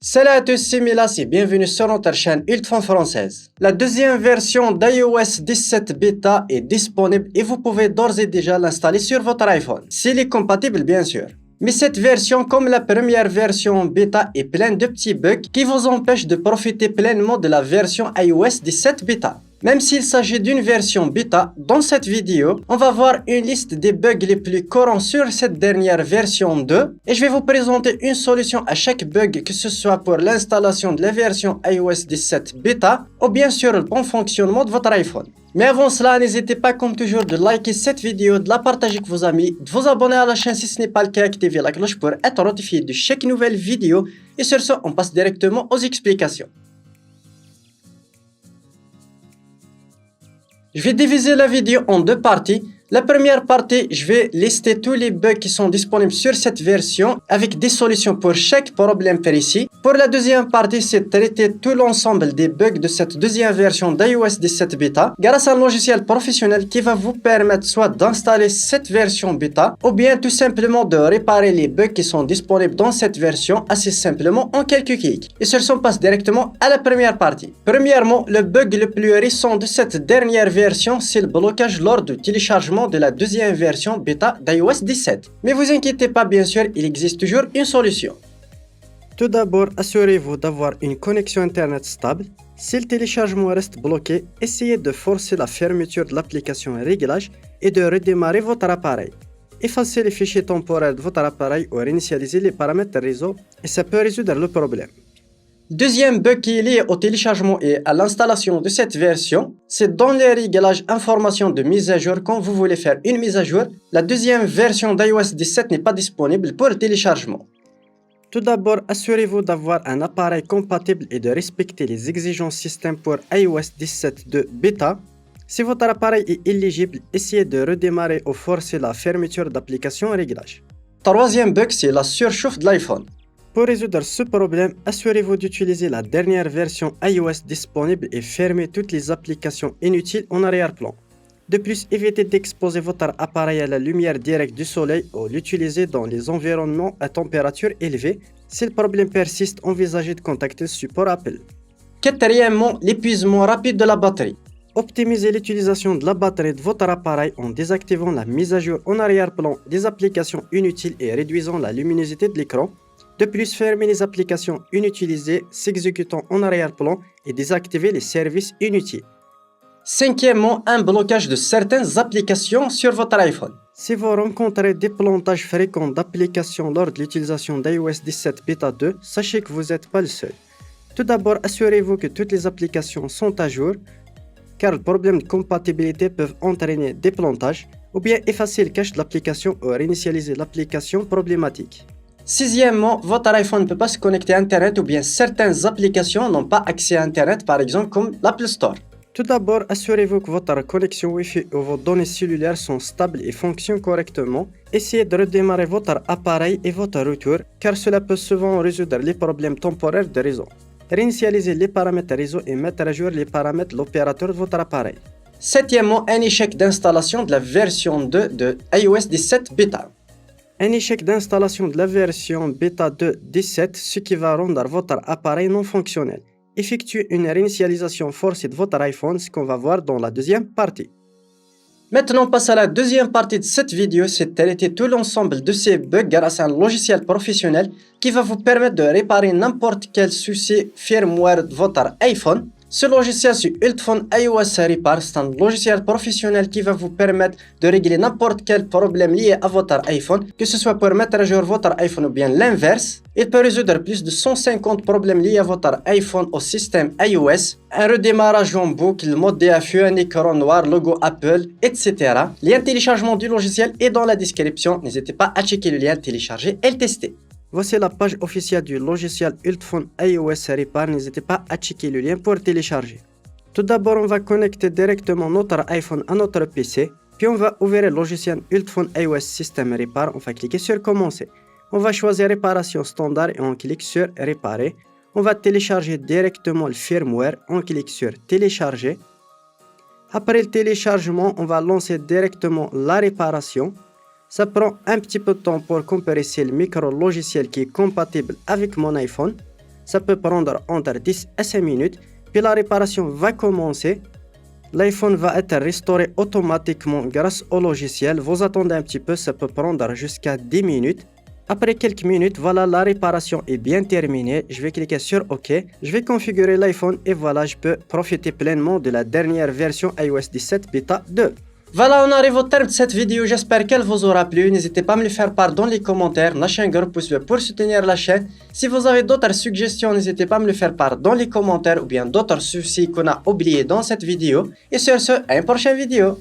Salut à tous, c'est Milas et bienvenue sur notre chaîne Ultfon française. La deuxième version d'iOS 17 Beta est disponible et vous pouvez d'ores et déjà l'installer sur votre iPhone, s'il est compatible bien sûr. Mais cette version, comme la première version bêta, est pleine de petits bugs qui vous empêchent de profiter pleinement de la version iOS 17 Beta. Même s'il s'agit d'une version bêta, dans cette vidéo, on va voir une liste des bugs les plus courants sur cette dernière version 2 et je vais vous présenter une solution à chaque bug, que ce soit pour l'installation de la version iOS 17 bêta ou bien sûr le bon fonctionnement de votre iPhone. Mais avant cela, n'hésitez pas comme toujours de liker cette vidéo, de la partager avec vos amis, de vous abonner à la chaîne si ce n'est pas le cas, activez la cloche pour être notifié de chaque nouvelle vidéo. Et sur ce, on passe directement aux explications. Je vais diviser la vidéo en deux parties. La première partie, je vais lister tous les bugs qui sont disponibles sur cette version avec des solutions pour chaque problème précis. Pour la deuxième partie, c'est traiter tout l'ensemble des bugs de cette deuxième version d'iOS 17 Beta grâce à un logiciel professionnel qui va vous permettre soit d'installer cette version bêta ou bien tout simplement de réparer les bugs qui sont disponibles dans cette version assez simplement en quelques clics. Et sur ce, on passe directement à la première partie. Premièrement, le bug le plus récent de cette dernière version, c'est le blocage lors du téléchargement de la deuxième version bêta d'iOS 17. Mais vous inquiétez pas, bien sûr, il existe toujours une solution. Tout d'abord, assurez-vous d'avoir une connexion internet stable. Si le téléchargement reste bloqué, essayez de forcer la fermeture de l'application Réglage et de redémarrer votre appareil. Effacez les fichiers temporaires de votre appareil ou réinitialisez les paramètres réseau et ça peut résoudre le problème. Deuxième bug qui est lié au téléchargement et à l'installation de cette version, c'est dans les réglages informations de mise à jour. Quand vous voulez faire une mise à jour, la deuxième version d'iOS 17 n'est pas disponible pour le téléchargement. Tout d'abord, assurez-vous d'avoir un appareil compatible et de respecter les exigences système pour iOS 17.2 Beta. Si votre appareil est éligible, essayez de redémarrer ou forcer la fermeture d'application réglage. Troisième bug, c'est la surchauffe de l'iPhone. Pour résoudre ce problème, assurez-vous d'utiliser la dernière version iOS disponible et fermez toutes les applications inutiles en arrière-plan. De plus, évitez d'exposer votre appareil à la lumière directe du soleil ou l'utiliser dans les environnements à température élevée. Si le problème persiste, envisagez de contacter le support Apple. Quatrièmement, l'épuisement rapide de la batterie. Optimisez l'utilisation de la batterie de votre appareil en désactivant la mise à jour en arrière-plan des applications inutiles et réduisant la luminosité de l'écran. De plus, fermez les applications inutilisées s'exécutant en arrière-plan et désactivez les services inutiles. Cinquièmement, un blocage de certaines applications sur votre iPhone. Si vous rencontrez des plantages fréquents d'applications lors de l'utilisation d'iOS 17 Beta 2, sachez que vous n'êtes pas le seul. Tout d'abord, assurez-vous que toutes les applications sont à jour, car les problèmes de compatibilité peuvent entraîner des plantages, ou bien effacer le cache de l'application ou réinitialiser l'application problématique. Sixièmement, votre iPhone ne peut pas se connecter à Internet ou bien certaines applications n'ont pas accès à Internet, par exemple comme l'Apple Store. Tout d'abord, assurez-vous que votre connexion Wi-Fi ou vos données cellulaires sont stables et fonctionnent correctement. Essayez de redémarrer votre appareil et votre routeur, car cela peut souvent résoudre les problèmes temporaires de réseau. Réinitialisez les paramètres réseau et mettre à jour les paramètres de l'opérateur de votre appareil. Septièmement, un échec d'installation de la version 2 de iOS 17 Beta. Un échec d'installation de la version Beta 2 17, ce qui va rendre votre appareil non fonctionnel. Effectuez une réinitialisation forcée de votre iPhone, ce qu'on va voir dans la deuxième partie. Maintenant, on passe à la deuxième partie de cette vidéo, c'est traiter tout l'ensemble de ces bugs grâce à un logiciel professionnel qui va vous permettre de réparer n'importe quel souci firmware de votre iPhone. Ce logiciel, c'est Ultfon iOS Repair, c'est un logiciel professionnel qui va vous permettre de régler n'importe quel problème lié à votre iPhone, que ce soit pour mettre à jour votre iPhone ou bien l'inverse. Il peut résoudre plus de 150 problèmes liés à votre iPhone au système iOS, un redémarrage en boucle, mode DFU, un écran noir, logo Apple, etc. Lien de téléchargement du logiciel est dans la description. N'hésitez pas à checker le lien, télécharger et le tester. Voici la page officielle du logiciel Ultfon iOS Repair, n'hésitez pas à checker le lien pour télécharger. Tout d'abord, on va connecter directement notre iPhone à notre PC, puis on va ouvrir le logiciel Ultfon iOS System Repair, on va cliquer sur Commencer. On va choisir Réparation standard et on clique sur Réparer. On va télécharger directement le firmware, on clique sur Télécharger. Après le téléchargement, on va lancer directement la réparation. Ça prend un petit peu de temps pour comparer si le micro logiciel qui est compatible avec mon iPhone. Ça peut prendre entre 10 à 5 minutes. Puis la réparation va commencer. L'iPhone va être restauré automatiquement grâce au logiciel. Vous attendez un petit peu, ça peut prendre jusqu'à 10 minutes. Après quelques minutes, voilà, la réparation est bien terminée. Je vais cliquer sur OK. Je vais configurer l'iPhone et voilà, je peux profiter pleinement de la dernière version iOS 17 Beta 2. Voilà, on arrive au terme de cette vidéo. J'espère qu'elle vous aura plu. N'hésitez pas à me le faire part dans les commentaires. Lâchez un gros pouce bleu pour soutenir la chaîne. Si vous avez d'autres suggestions, n'hésitez pas à me le faire part dans les commentaires ou bien d'autres soucis qu'on a oubliés dans cette vidéo. Et sur ce, à une prochaine vidéo.